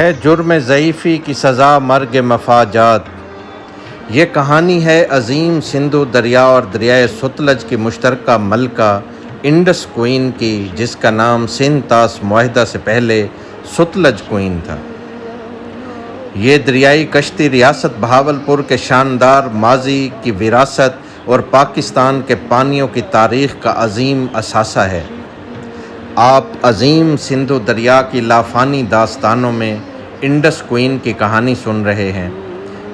ہے جرم ضعیفی کی سزا مرگ مفاجات۔ یہ کہانی ہے عظیم سندھو دریا اور دریائے ستلج کی مشترکہ ملکہ انڈس کوئین کی، جس کا نام سندھ طاس معاہدہ سے پہلے ستلج کوئین تھا۔ یہ دریائی کشتی ریاست بہاولپور کے شاندار ماضی کی وراثت اور پاکستان کے پانیوں کی تاریخ کا عظیم اثاثہ ہے۔ آپ عظیم سندھو دریا کی لافانی داستانوں میں انڈس کوئین کی کہانی سن رہے ہیں۔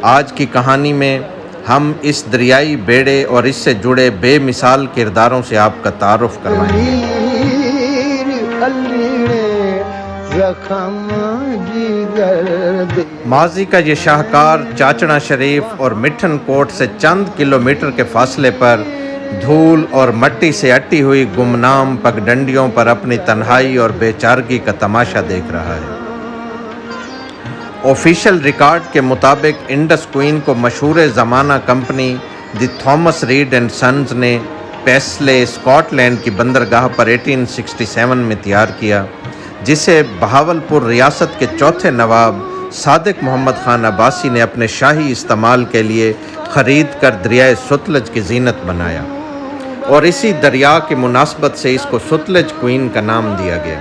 آج کی کہانی میں ہم اس دریائی بیڑے اور اس سے جڑے بے مثال کرداروں سے آپ کا تعارف کروائیں گے۔ ماضی کا یہ شاہکار چاچڑا شریف اور مٹھن کوٹ سے چند کلومیٹر کے فاصلے پر دھول اور مٹی سے اٹی ہوئی گمنام پگڈنڈیوں پر اپنی تنہائی اور بے چارگی کا تماشا دیکھ رہا ہے۔ آفیشل ریکارڈ کے مطابق انڈس کوئین کو مشہور زمانہ company the Thomas Reid and Sons نے پیسلے اسکاٹ لینڈ کی بندرگاہ پر 1867 میں تیار کیا، جسے بہاولپور ریاست کے چوتھے نواب صادق محمد خان عباسی نے اپنے شاہی استعمال کے لیے خرید کر دریائے ستلج کی زینت بنایا، اور اسی دریا کی مناسبت سے اس کو ستلج کوئین کا نام دیا گیا۔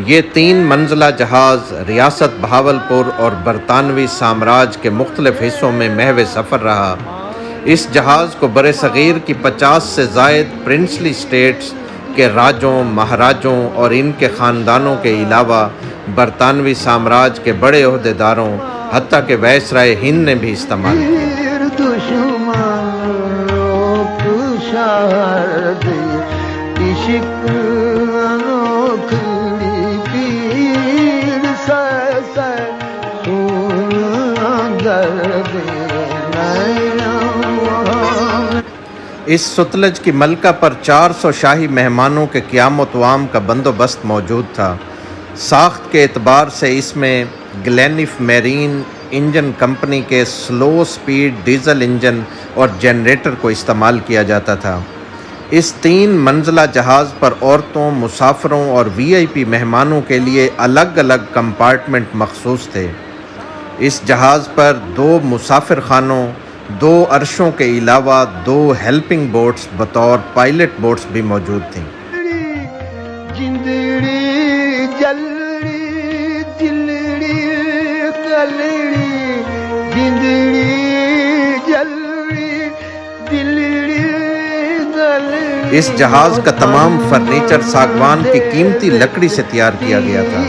یہ 3 منزلہ جہاز ریاست بہاولپور اور برطانوی سامراج کے مختلف حصوں میں محو سفر رہا۔ اس جہاز کو برصغیر کی 50 سے زائد پرنسلی اسٹیٹس کے راجوں، مہاراجوں اور ان کے خاندانوں کے علاوہ برطانوی سامراج کے بڑے عہدیداروں حتیٰ کہ وائسرائے ہند نے بھی استعمال کیا۔ اس ستلج کی ملکہ پر 400 شاہی مہمانوں کے قیام و طعام کا بندوبست موجود تھا۔ ساخت کے اعتبار سے اس میں گلینف میرین انجن کمپنی کے سلو سپیڈ ڈیزل انجن اور جنریٹر کو استعمال کیا جاتا تھا۔ اس 3 منزلہ جہاز پر عورتوں، مسافروں اور VIP مہمانوں کے لیے الگ الگ کمپارٹمنٹ مخصوص تھے۔ اس جہاز پر 2 مسافر خانوں، 2 عرشوں کے علاوہ 2 ہیلپنگ بوٹس بطور پائلٹ بوٹس بھی موجود تھیں۔ اس جہاز کا تمام فرنیچر ساگوان کی قیمتی لکڑی سے تیار کیا گیا تھا۔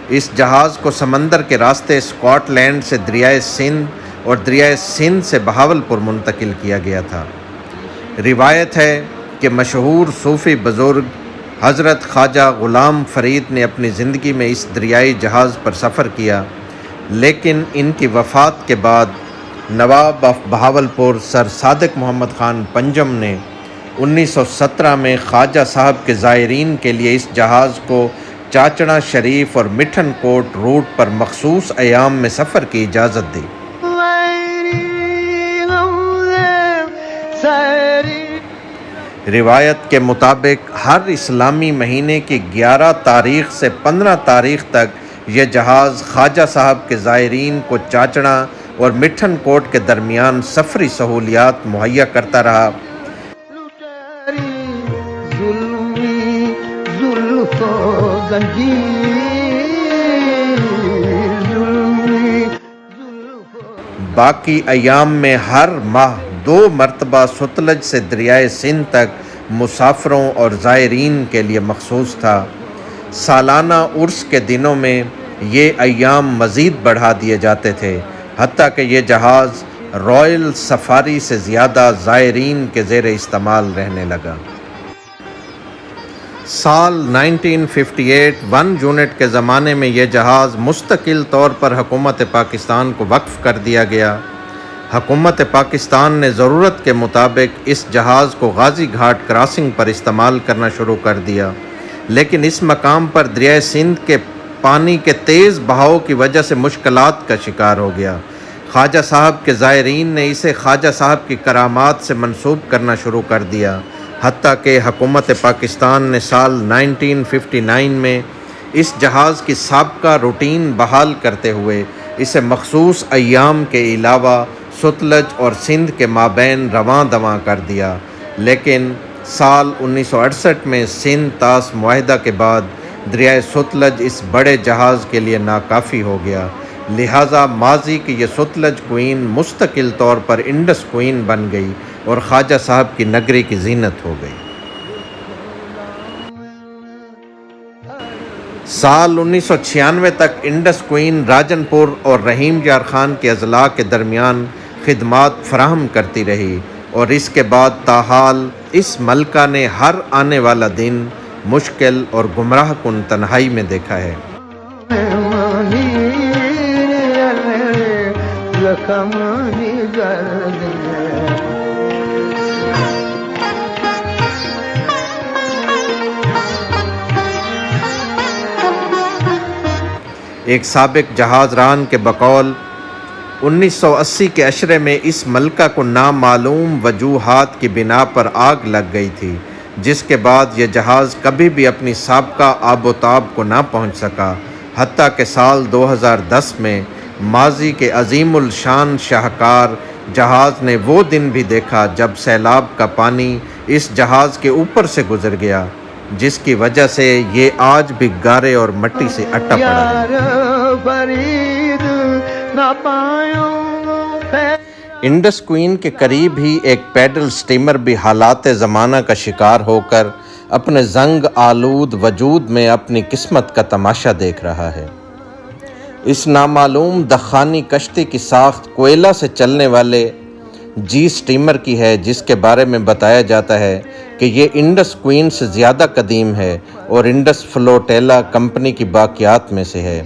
اس جہاز کو سمندر کے راستے اسکاٹ لینڈ سے دریائے سندھ اور دریائے سندھ سے بہاولپور منتقل کیا گیا تھا۔ روایت ہے کہ مشہور صوفی بزرگ حضرت خواجہ غلام فرید نے اپنی زندگی میں اس دریائی جہاز پر سفر کیا، لیکن ان کی وفات کے بعد نواب آف بہاولپور سر صادق محمد خان پنجم نے 1917 میں خواجہ صاحب کے زائرین کے لیے اس جہاز کو چاچڑا شریف اور مٹھن کوٹ روٹ پر مخصوص ایام میں سفر کی اجازت دی۔ روایت کے مطابق ہر اسلامی مہینے کی 11 تاریخ سے 15 تاریخ تک یہ جہاز خواجہ صاحب کے زائرین کو چاچڑا اور مٹھن کوٹ کے درمیان سفری سہولیات مہیا کرتا رہا۔ باقی ایام میں ہر ماہ 2 مرتبہ ستلج سے دریائے سندھ تک مسافروں اور زائرین کے لیے مخصوص تھا۔ سالانہ عرس کے دنوں میں یہ ایام مزید بڑھا دیے جاتے تھے، حتیٰ کہ یہ جہاز رائل سفاری سے زیادہ زائرین کے زیر استعمال رہنے لگا۔ سال 1958 1 یونٹ کے زمانے میں یہ جہاز مستقل طور پر حکومت پاکستان کو وقف کر دیا گیا۔ حکومت پاکستان نے ضرورت کے مطابق اس جہاز کو غازی گھاٹ کراسنگ پر استعمال کرنا شروع کر دیا، لیکن اس مقام پر دریائے سندھ کے پانی کے تیز بہاؤ کی وجہ سے مشکلات کا شکار ہو گیا۔ خواجہ صاحب کے زائرین نے اسے خواجہ صاحب کی کرامات سے منسوب کرنا شروع کر دیا، حتیٰ کہ حکومت پاکستان نے سال 1959 میں اس جہاز کی سابقہ روٹین بحال کرتے ہوئے اسے مخصوص ایام کے علاوہ ستلج اور سندھ کے مابین رواں دواں کر دیا، لیکن سال 1968 میں سندھ طاس معاہدہ کے بعد دریائے ستلج اس بڑے جہاز کے لیے ناکافی ہو گیا، لہٰذا ماضی کی یہ ستلج کوئین مستقل طور پر انڈس کوئین بن گئی اور خواجہ صاحب کی نگری کی زینت ہو گئی۔ سال 1996 تک انڈس کوئین راجن پور اور رحیم یار خان کے اضلاع کے درمیان خدمات فراہم کرتی رہی، اور اس کے بعد تاحال اس ملکہ نے ہر آنے والا دن مشکل اور گمراہ کن تنہائی میں دیکھا ہے۔ ایک سابق جہاز ران کے بقول 1980 کے عشرے میں اس ملکہ کو نامعلوم وجوہات کی بنا پر آگ لگ گئی تھی، جس کے بعد یہ جہاز کبھی بھی اپنی سابقہ آب و تاب کو نہ پہنچ سکا، حتیٰ کہ سال 2010 میں ماضی کے عظیم الشان شاہکار جہاز نے وہ دن بھی دیکھا جب سیلاب کا پانی اس جہاز کے اوپر سے گزر گیا، جس کی وجہ سے یہ آج بھی گارے اور مٹی سے اٹا پڑا ہے۔ انڈس کوئین کے قریب ہی ایک پیڈل سٹیمر بھی حالات زمانہ کا شکار ہو کر اپنے زنگ آلود وجود میں اپنی قسمت کا تماشا دیکھ رہا ہے۔ اس نامعلوم دخانی کشتی کی ساخت کوئلہ سے چلنے والے جی سٹیمر کی ہے، جس کے بارے میں بتایا جاتا ہے کہ یہ انڈس کوئین سے زیادہ قدیم ہے اور انڈس فلوٹیلا کمپنی کی باقیات میں سے ہے۔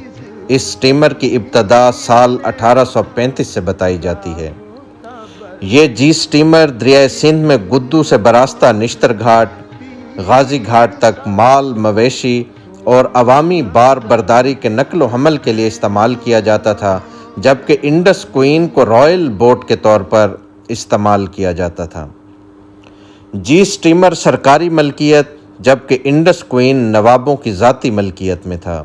اس سٹیمر کی ابتدا سال 1835 سے بتائی جاتی ہے۔ یہ جی سٹیمر دریائے سندھ میں گدو سے براستہ نشتر گھاٹ، غازی گھاٹ تک مال مویشی اور عوامی بار برداری کے نقل و حمل کے لیے استعمال کیا جاتا تھا، جبکہ انڈس کوئین کو رائل بوٹ کے طور پر استعمال کیا جاتا تھا۔ جی سٹیمر سرکاری ملکیت، جبکہ انڈس کوئین نوابوں کی ذاتی ملکیت میں تھا۔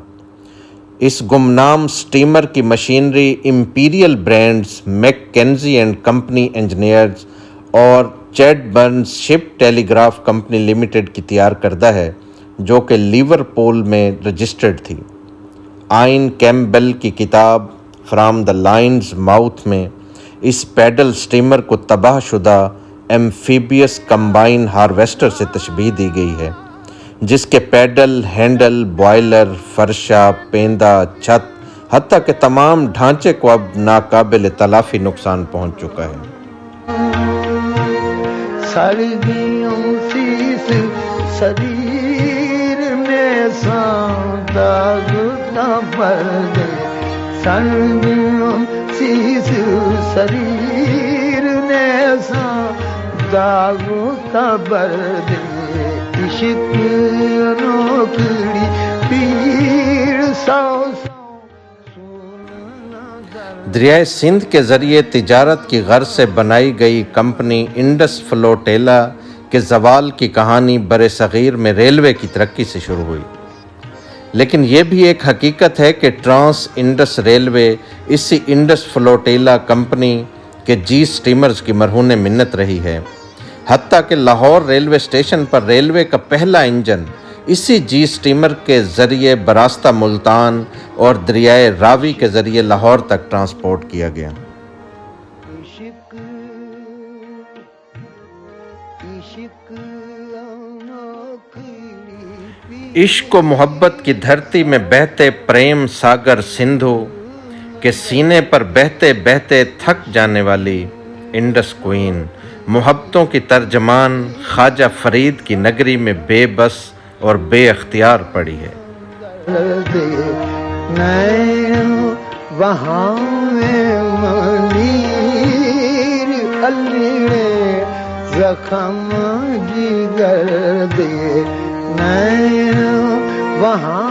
اس گمنام سٹیمر کی machinery imperial brands, Mackenzie and company engineers اور Chadburns ship telegraph company limited کی تیار کردہ ہے، جو کہ لیورپول میں رجسٹرڈ تھی۔ آئن کیمبل کی کتاب فرام دا لائنز ماؤتھ میں اس پیڈل سٹیمر کو تباہ شدہ ایمفیبیس کمبائن ہارویسٹر سے تشبیہ دی گئی ہے، جس کے پیڈل، ہینڈل، بوائلر، فرشہ، پیندا، چھت، حتیٰ کہ تمام ڈھانچے کو اب ناقابل تلافی نقصان پہنچ چکا ہے۔ سردیوں سیس شریر میں داغ نہ بھر دے، سردیوں سیس شریر میں داغ نہ بھر دے، عشق نوکری پیر سو۔ دریائے سندھ کے ذریعے تجارت کی غرض سے بنائی گئی کمپنی انڈس فلوٹیلا کے زوال کی کہانی بر صغیر میں ریلوے کی ترقی سے شروع ہوئی، لیکن یہ بھی ایک حقیقت ہے کہ ٹرانس انڈس ریلوے اسی انڈس فلوٹیلا کمپنی کے جی سٹیمرز کی مرہون منت رہی ہے، حتیٰ کہ لاہور ریلوے اسٹیشن پر ریلوے کا پہلا انجن اسی جی سٹیمر کے ذریعے براستہ ملتان اور دریائے راوی کے ذریعے لاہور تک ٹرانسپورٹ کیا گیا۔ عشق و محبت کی دھرتی میں بہتے پریم ساگر سندھو کے سینے پر بہتے بہتے تھک جانے والی انڈس کوئین محبتوں کی ترجمان خواجہ فرید کی نگری میں بے بس اور بے اختیار پڑی ہے۔ وہاں زخم جگر دے، وہاں